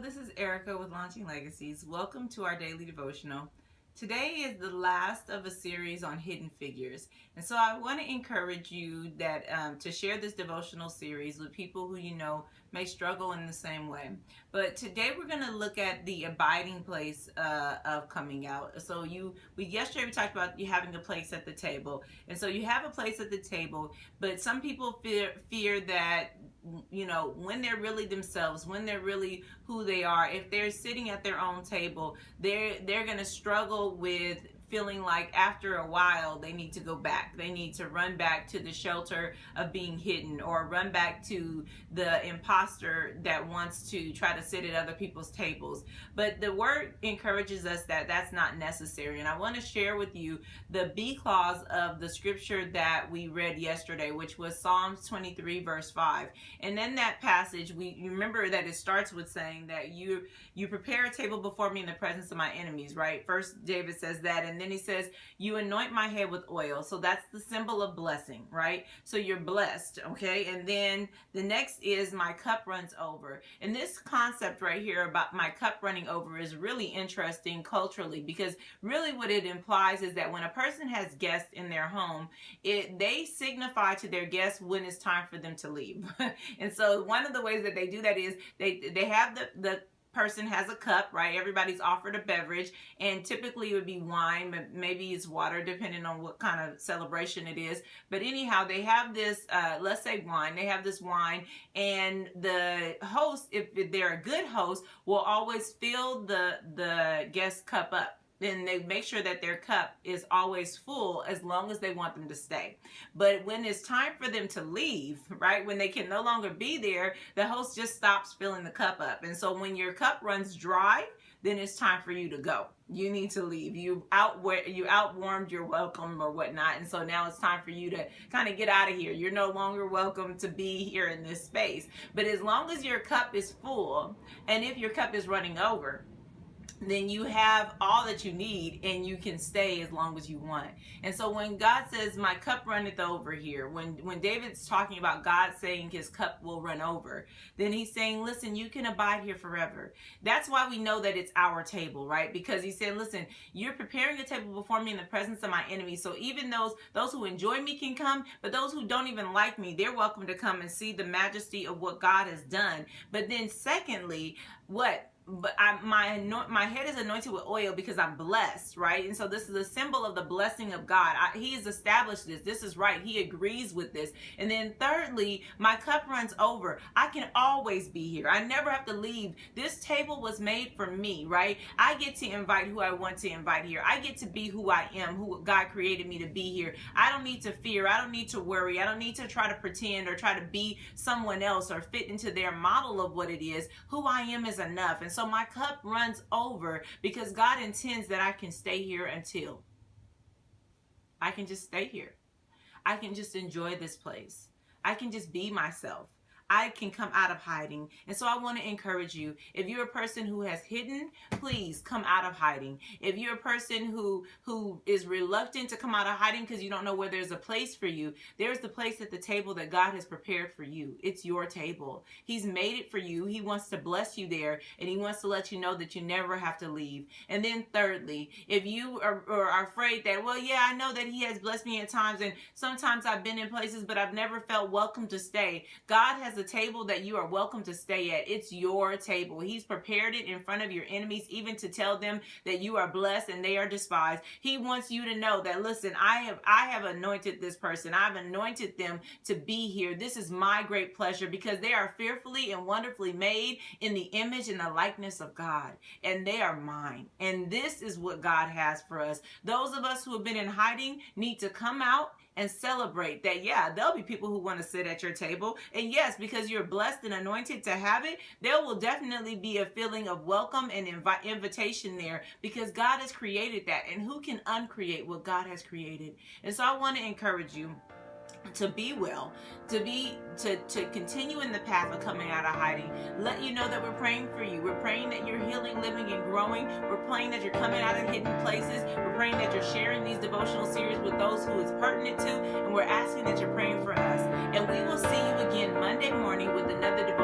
this is Erica with Launching Legacies. Welcome to our daily devotional. Today is the last of a series on hidden figures. And so I want to encourage you that to share this devotional series with people who you know may struggle in the same way. But today we're going to look at the abiding place of coming out. So yesterday we talked about you having a place at the table. And so you have a place at the table, but some people fear that when they're really themselves, when they're really who they are, if they're sitting at their own table, they're going to struggle with feeling like after a while they need to go back. They need to run back to the shelter of being hidden, or run back to the imposter that wants to try to sit at other people's tables. But the word encourages us that that's not necessary. And I want to share with you the B clause of the scripture that we read yesterday, which was Psalms 23 verse 5. And in that passage, you remember that it starts with saying that you prepare a table before me in the presence of my enemies, right? First David says that, and then he says, you anoint my head with oil. So that's the symbol of blessing, right? So you're blessed, okay? And then the next is my cup runs over. And this concept right here about my cup running over is really interesting culturally, because really what it implies is that when a person has guests in their home, they signify to their guests when it's time for them to leave. And so one of the ways that they do that is they have the person has a cup, right? Everybody's offered a beverage, and typically it would be wine, but maybe it's water depending on what kind of celebration it is. But anyhow, they have this, let's say wine, they have this wine, and the host, if they're a good host, will always fill the guest cup up. Then they make sure that their cup is always full as long as they want them to stay. But when it's time for them to leave, right, when they can no longer be there, the host just stops filling the cup up. And so when your cup runs dry, then it's time for you to go. You need to leave. You outwarmed your welcome or whatnot. And so now it's time for you to kind of get out of here. You're no longer welcome to be here in this space. But as long as your cup is full, and if your cup is running over, then you have all that you need and you can stay as long as you want. And so when God says my cup runneth over here, when David's talking about God saying his cup will run over, then he's saying, listen, you can abide here forever. That's why we know that it's our table, right? Because he said, listen, you're preparing a table before me in the presence of my enemies. So even those who enjoy me can come, but those who don't even like me, they're welcome to come and see the majesty of what God has done. But then secondly, my head is anointed with oil because I'm blessed, right? And so this is a symbol of the blessing of God. He has established this. This is right. He agrees with this. And then thirdly, my cup runs over. I can always be here. I never have to leave. This table was made for me, right? I get to invite who I want to invite here. I get to be who I am, who God created me to be here. I don't need to fear. I don't need to worry. I don't need to try to pretend or try to be someone else or fit into their model of what it is. Who I am is enough. And so my cup runs over because God intends that I can stay here until I can just stay here. I can just enjoy this place. I can just be myself. I can come out of hiding. And so I want to encourage you, if you're a person who has hidden, please come out of hiding. If you're a person who is reluctant to come out of hiding because you don't know where there's a place for you, there's the place at the table that God has prepared for you. It's your table. He's made it for you. He wants to bless you there, and he wants to let you know that you never have to leave. And then thirdly, if you are afraid that, well, yeah, I know that he has blessed me at times, and sometimes I've been in places, but I've never felt welcome to stay. God has a table that you are welcome to stay at. It's your table. He's prepared it in front of your enemies, even to tell them that you are blessed and they are despised. He wants you to know that, listen, I have anointed this person. I've anointed them to be here. This is my great pleasure because they are fearfully and wonderfully made in the image and the likeness of God, and they are mine. And this is what God has for us. Those of us who have been in hiding need to come out and celebrate that. Yeah, there'll be people who want to sit at your table, and yes, because you're blessed and anointed to have it, there will definitely be a feeling of welcome and invitation there, because God has created that, and who can uncreate what God has created? And so I want to encourage you to be well, to continue in the path of coming out of hiding. Let you know that we're praying for you. We're praying that you're healing, living, and growing. We're praying that you're coming out of hidden places. We're praying that you're sharing these devotional series with those who it's pertinent to, and we're asking that you're praying for us. And we will see you again Monday morning with another devotional